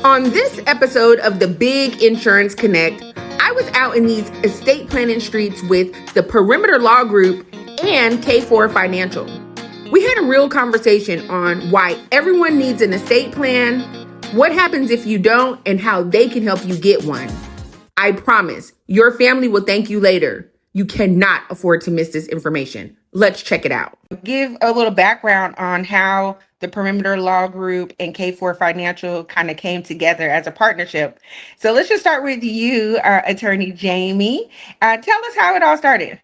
On this episode of the Big Insurance Connect, I was out in these estate planning streets with the Perimeter Law Group and K4 Financial. We had a real conversation on why everyone needs an estate plan, what happens if you don't, and how they can help you get one. I promise, your family will thank you later. You cannot afford to miss this information. Let's check it out. Give a little background on how the Perimeter Law Group and K4 Financial kind of came together as a partnership. So let's just start with you, Attorney Jamie. Tell us how it all started.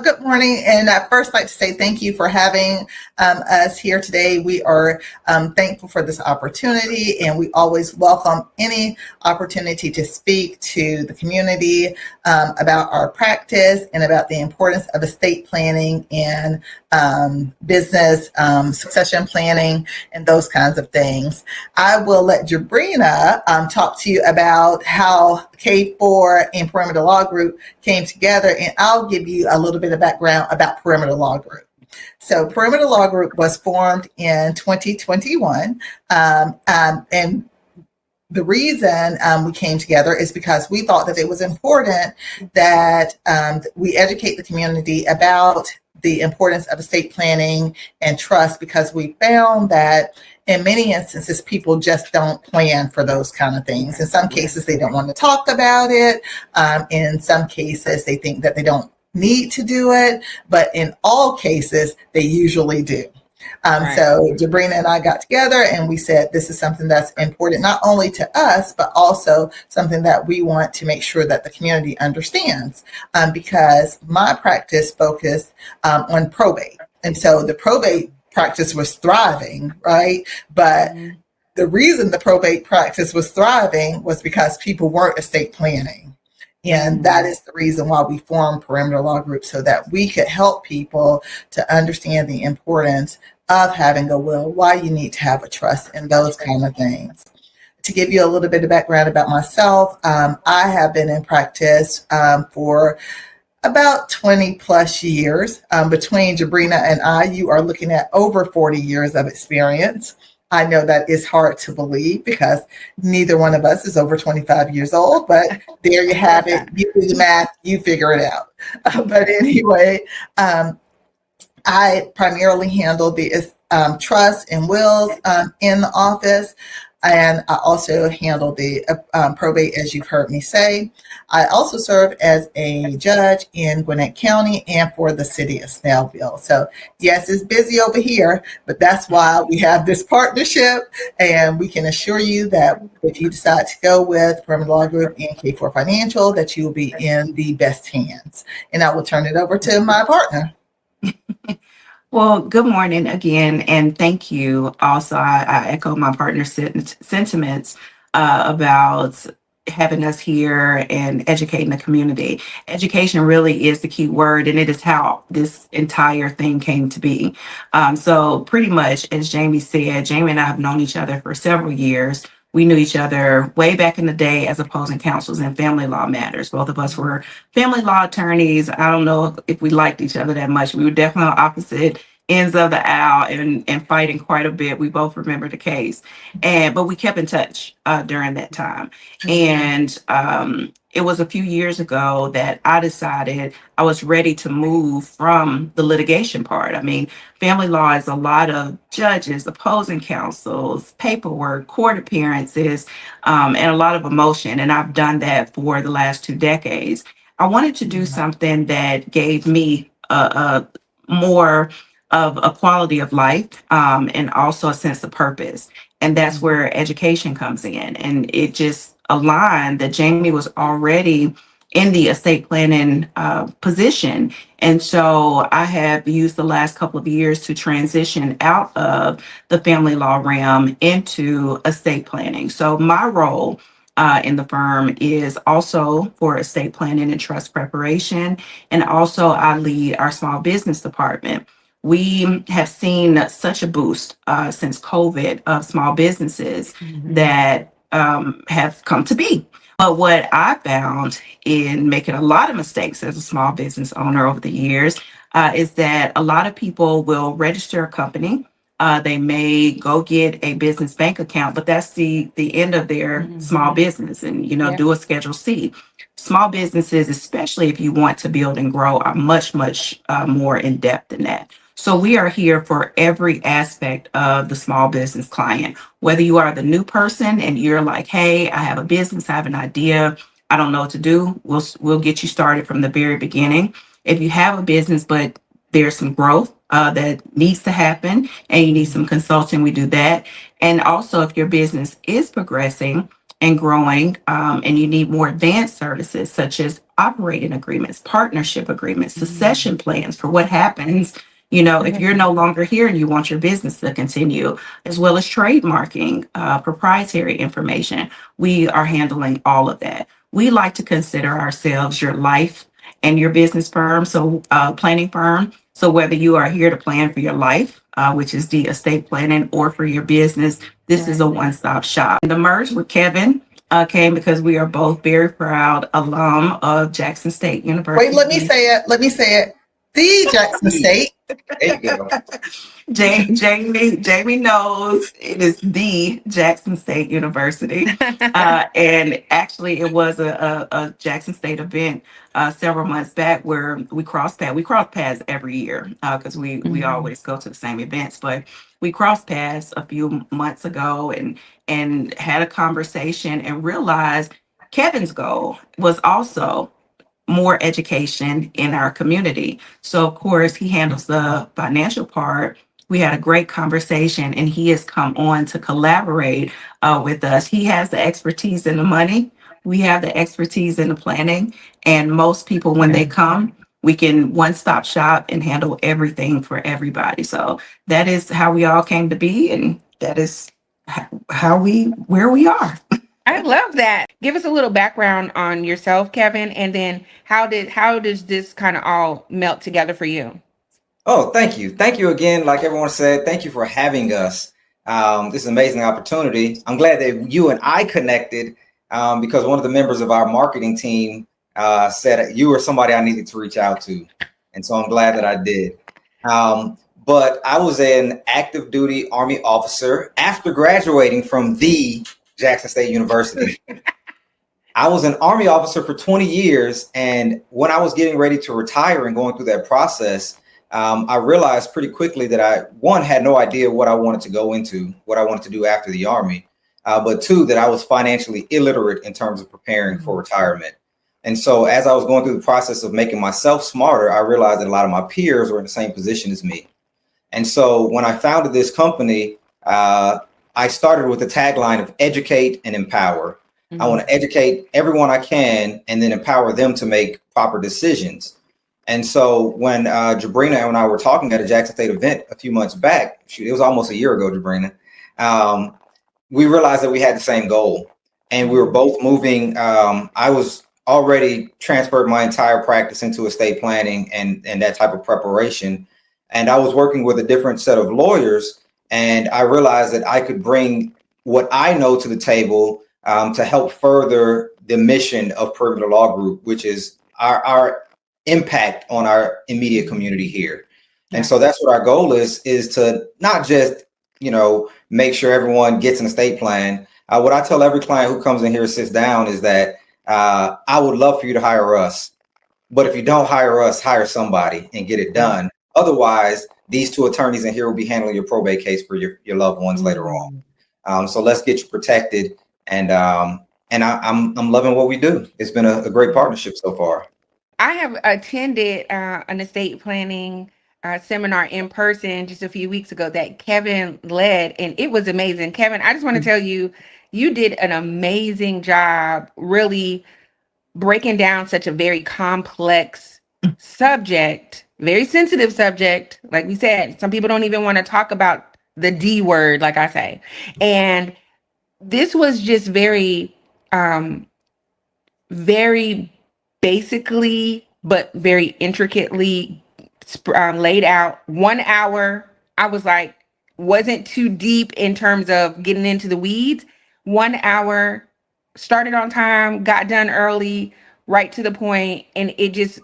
Good morning, and I'd first like to say thank you for having us here today. We are thankful for this opportunity, and we always welcome any opportunity to speak to the community about our practice and about the importance of estate planning and business succession planning and those kinds of things. I will let Jabrina talk to you about how K4 and Perimeter Law Group came together, and I'll give you a little bit of background about Perimeter Law Group. So Perimeter Law Group was formed in 2021, and the reason we came together is because we thought that it was important that we educate the community about the importance of estate planning and trust, because we found that in many instances, people just don't plan for those kind of things. In some cases, they don't want to talk about it. In some cases, they think that they don't need to do it. But in all cases, they usually do. Right. So Jabrina and I got together and we said, this is something that's important, not only to us, but also something that we want to make sure that the community understands, because my practice focused on probate. And so the probate practice was thriving, right? But the reason the probate practice was thriving was because people weren't estate planning. And that is the reason why we formed Perimeter Law Group, so that we could help people to understand the importance of having a will, why you need to have a trust, and those kind of things. To give you a little bit of background about myself, I have been in practice for about 20 plus years. Between Jabrina and I, you are looking at over 40 years of experience. I know that is hard to believe because neither one of us is over 25 years old, but there you have it. You do the math, you figure it out. But anyway, I primarily handle the trust and wills in the office. And I also handle the probate, as you've heard me say. I also serve as a judge in Gwinnett County and for the city of Snellville. So yes, it's busy over here, but that's why we have this partnership. And we can assure you that if you decide to go with Perimeter Law Group and K4 Financial, that you will be in the best hands. And I will turn it over to my partner. Well, good morning again, and thank you. Also, I echo my partner's sentiments about having us here and educating the community. Education really is the key word, and it is how this entire thing came to be. So pretty much, as Jamie said, Jamie and I have known each other for several years. We knew each other way back in the day as opposing counsels in family law matters. Both of us were family law attorneys. I don't know if we liked each other that much. We were definitely on opposite ends of the aisle and fighting quite a bit. We both remember the case. But we kept in touch during that time. And it was a few years ago that I decided I was ready to move from the litigation part. I mean, family law is a lot of judges, opposing counsels, paperwork, court appearances, and a lot of emotion. And I've done that for the last 2 decades. I wanted to do something that gave me a more of a quality of life and also a sense of purpose. And that's where education comes in. And it just aligned that Jamie was already in the estate planning position. And so I have used the last couple of years to transition out of the family law realm into estate planning. So my role in the firm is also for estate planning and trust preparation. And also I lead our small business department. We have seen such a boost since COVID of small businesses that have come to be. But what I found in making a lot of mistakes as a small business owner over the years is that a lot of people will register a company They may go get a business bank account, but that's the end of their small business, and do a Schedule C. Small businesses, especially if you want to build and grow, are much more in depth than that. So we are here for every aspect of the small business client. Whether you are the new person and you're like, hey, I have a business, I have an idea, I don't know what to do, we'll get you started from the very beginning. If you have a business, but there's some growth that needs to happen and you need some consulting, we do that. And also, if your business is progressing and growing, and you need more advanced services such as operating agreements, partnership agreements, succession plans for what happens, if you're no longer here and you want your business to continue, as well as trademarking, proprietary information, we are handling all of that. We like to consider ourselves your life and your business firm, so planning firm. So whether you are here to plan for your life, which is the estate planning, or for your business, this is a one-stop shop. The merge with Kevin came because we are both very proud alum of Jackson State University. Wait, let me say it. The Jackson State. There you go. Jamie knows it is the Jackson State University. And actually it was a Jackson State event several months back where we crossed paths. We cross paths every year because we always go to the same events, but we crossed paths a few months ago and had a conversation and realized Kevin's goal was also more education in our community. So of course he handles the financial part. We had a great conversation and he has come on to collaborate with us. He has the expertise in the money. We have the expertise in the planning. And most people, when they come, we can one-stop shop and handle everything for everybody. So that is how we all came to be. And that is where we are. I love that. Give us a little background on yourself, Kevin, and then how does this kind of all melt together for you? Oh, thank you. Thank you again. Like everyone said, thank you for having us. This is an amazing opportunity. I'm glad that you and I connected because one of the members of our marketing team said you were somebody I needed to reach out to. And so I'm glad that I did. But I was an active duty Army officer after graduating from the Jackson State University. I was an Army officer for 20 years. And when I was getting ready to retire and going through that process, I realized pretty quickly that I had no idea what I wanted to go into, what I wanted to do after the Army, but two, that I was financially illiterate in terms of preparing for retirement. And so as I was going through the process of making myself smarter, I realized that a lot of my peers were in the same position as me. And so when I founded this company, I started with the tagline of educate and empower. I want to educate everyone I can and then empower them to make proper decisions. And so when Jabrina and I were talking at a Jackson State event a few months back, it was almost a year ago, Jabrina, we realized that we had the same goal and we were both moving. I was already transferred my entire practice into estate planning and that type of preparation. And I was working with a different set of lawyers. And I realized that I could bring what I know to the table to help further the mission of Perimeter Law Group, which is our impact on our immediate community here. And so that's what our goal is to not just, make sure everyone gets an estate plan. What I tell every client who comes in here and sits down is that I would love for you to hire us. But if you don't hire us, hire somebody and get it done. Otherwise, these two attorneys in here will be handling your probate case for your loved ones later on. So let's get you protected. And I'm loving what we do. It's been a great partnership so far. I have attended an estate planning seminar in person just a few weeks ago that Kevin led, and it was amazing. Kevin, I just want to tell you, you did an amazing job really breaking down such a very complex subject, very sensitive subject. Like we said, some people don't even want to talk about the D word, like I say. And this was just very, very basically, but very intricately laid out. 1 hour, I was like, wasn't too deep in terms of getting into the weeds. 1 hour, started on time, got done early, right to the point, and it just,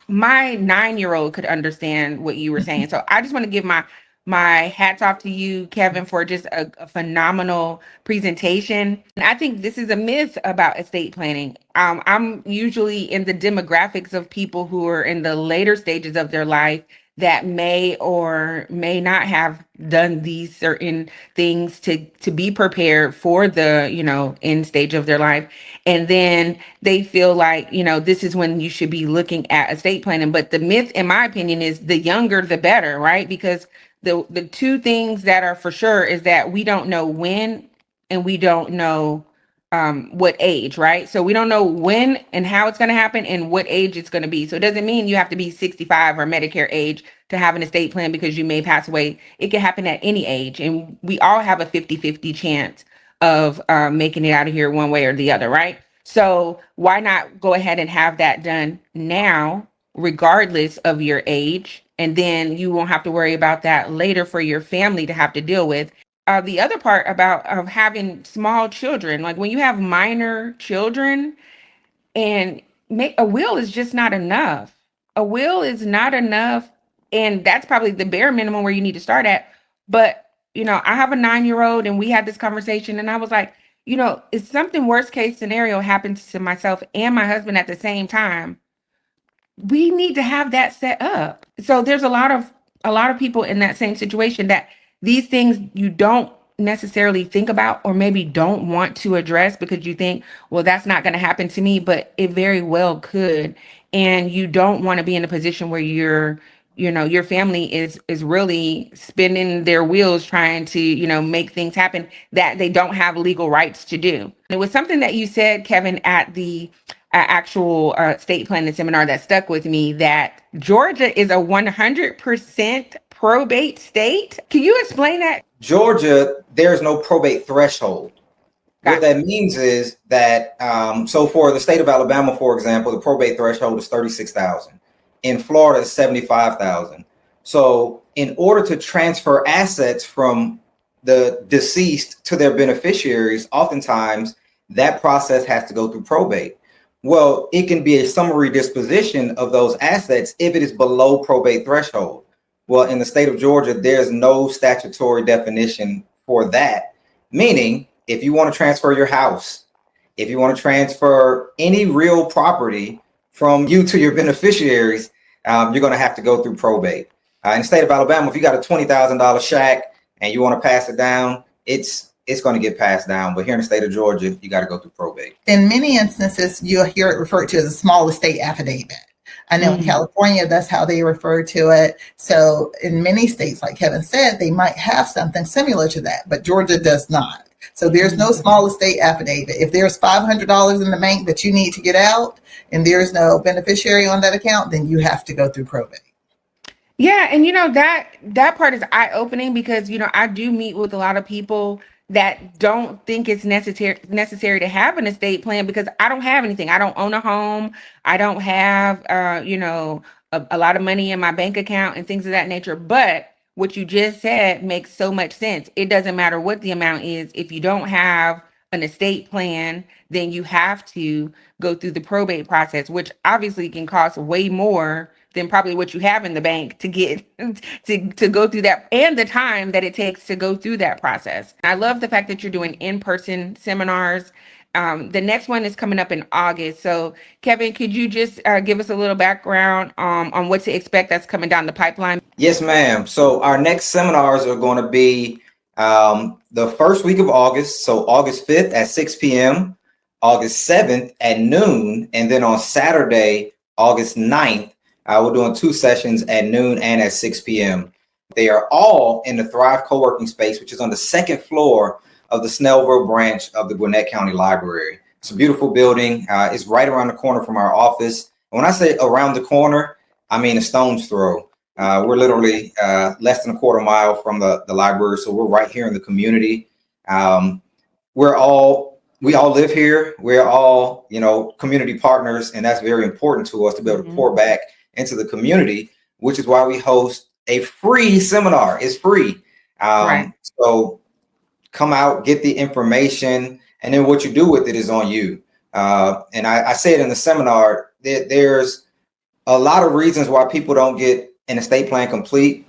my 9-year-old could understand what you were saying. So I just want to give my my hats off to you, Kevin, for just a phenomenal presentation. And I think this is a myth about estate planning. I'm usually in the demographics of people who are in the later stages of their life that may or may not have done these certain things to be prepared for the, end stage of their life. And then they feel like, this is when you should be looking at estate planning. But the myth, in my opinion, is the younger the better, right? Because the two things that are for sure is that we don't know when, and we don't know what age, right? So we don't know when and how it's going to happen and what age it's going to be. So it doesn't mean you have to be 65 or Medicare age to have an estate plan because you may pass away. It can happen at any age. And we all have a 50-50 chance of making it out of here one way or the other, right? So why not go ahead and have that done now, regardless of your age? And then you won't have to worry about that later for your family to have to deal with. The other part about of having small children, like when you have minor children, and make a will is just not enough. A will is not enough, and that's probably the bare minimum where you need to start at. But I have a 9-year-old, and we had this conversation, and I was like, if something worst case scenario happens to myself and my husband at the same time, we need to have that set up. So there's a lot of people in that same situation that these things you don't necessarily think about or maybe don't want to address because you think, well, that's not going to happen to me, but it very well could. And you don't want to be in a position where your family is really spinning their wheels trying to, make things happen that they don't have legal rights to do. It was something that you said, Kevin, at the actual state planning seminar that stuck with me, that Georgia is a 100% probate state. Can you explain that? Georgia, there's no probate threshold. What that means is that, so for the state of Alabama, for example, the probate threshold is 36,000. In Florida, it's 75,000. So in order to transfer assets from the deceased to their beneficiaries, oftentimes that process has to go through probate. Well, it can be a summary disposition of those assets if it is below probate threshold. Well, in the state of Georgia, there's no statutory definition for that, meaning if you want to transfer your house, if you want to transfer any real property from you to your beneficiaries, you're going to have to go through probate. In the state of Alabama, if you got a $20,000 shack and you want to pass it down, it's going to get passed down. But here in the state of Georgia, you got to go through probate. In many instances, you'll hear it referred to as a small estate affidavit. I know in California, that's how they refer to it. So in many states, like Kevin said, they might have something similar to that, but Georgia does not. So there's no small estate affidavit. If there's $500 in the bank that you need to get out and there's no beneficiary on that account, then you have to go through probate. Yeah. And that part is eye-opening because, I do meet with a lot of people that don't think it's necessary to have an estate plan because I don't have anything. I don't own a home. I don't have, a lot of money in my bank account and things of that nature. But what you just said makes so much sense. It doesn't matter what the amount is. If you don't have an estate plan, then you have to go through the probate process, which obviously can cost way more than probably what you have in the bank to get to go through that, and the time that it takes to go through that process. I love the fact that you're doing in-person seminars. The next one is coming up in August. So Kevin, could you just give us a little background on what to expect that's coming down the pipeline? Yes, ma'am. So our next seminars are going to be the first week of August. So August 5th at 6 p.m., August 7th at noon, and then on Saturday, August 9th, we're doing 2 sessions at noon and at 6 p.m. They are all in the Thrive co-working space, which is on the 2nd floor of the Snellville branch of the Gwinnett County Library. It's a beautiful building. It's right around the corner from our office. And when I say around the corner, I mean a stone's throw. We're literally less than a quarter mile from the library. So we're right here in the community. We all live here. We're all, community partners. And that's very important to us to be able to pour back into the community, which is why we host a free seminar. It's free. Right. So come out, get the information, and then what you do with it is on you. And I say it in the seminar, there's a lot of reasons why people don't get an estate plan complete.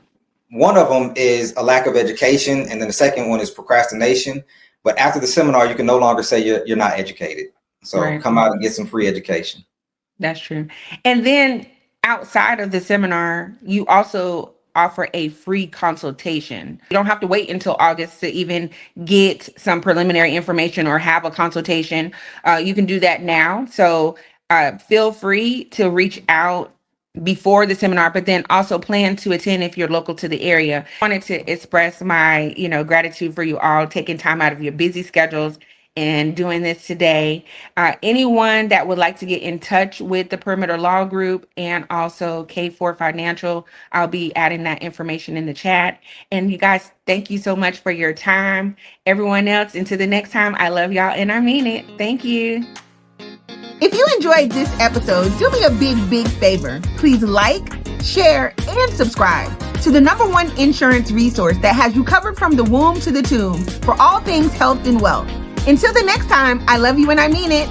One of them is a lack of education, and then the second one is procrastination. But after the seminar, you can no longer say you're not educated. So Right. come out and get some free education. That's true. And then outside of the seminar, you also offer a free consultation. You don't have to wait until August to even get some preliminary information or have a consultation. You can do that now. So feel free to reach out before the seminar, but then also plan to attend if you're local to the area. I wanted to express my, gratitude for you all taking time out of your busy schedules and doing this today. Anyone that would like to get in touch with the Perimeter Law Group and also K4 Financial, I'll be adding that information in the chat. And you guys, thank you so much for your time. Everyone else, until the next time, I love y'all and I mean it. Thank you. If you enjoyed this episode, do me a big favor. Please like, share, and subscribe to the #1 insurance resource that has you covered from the womb to the tomb for all things health and wealth. Until the next time, I love you and I mean it.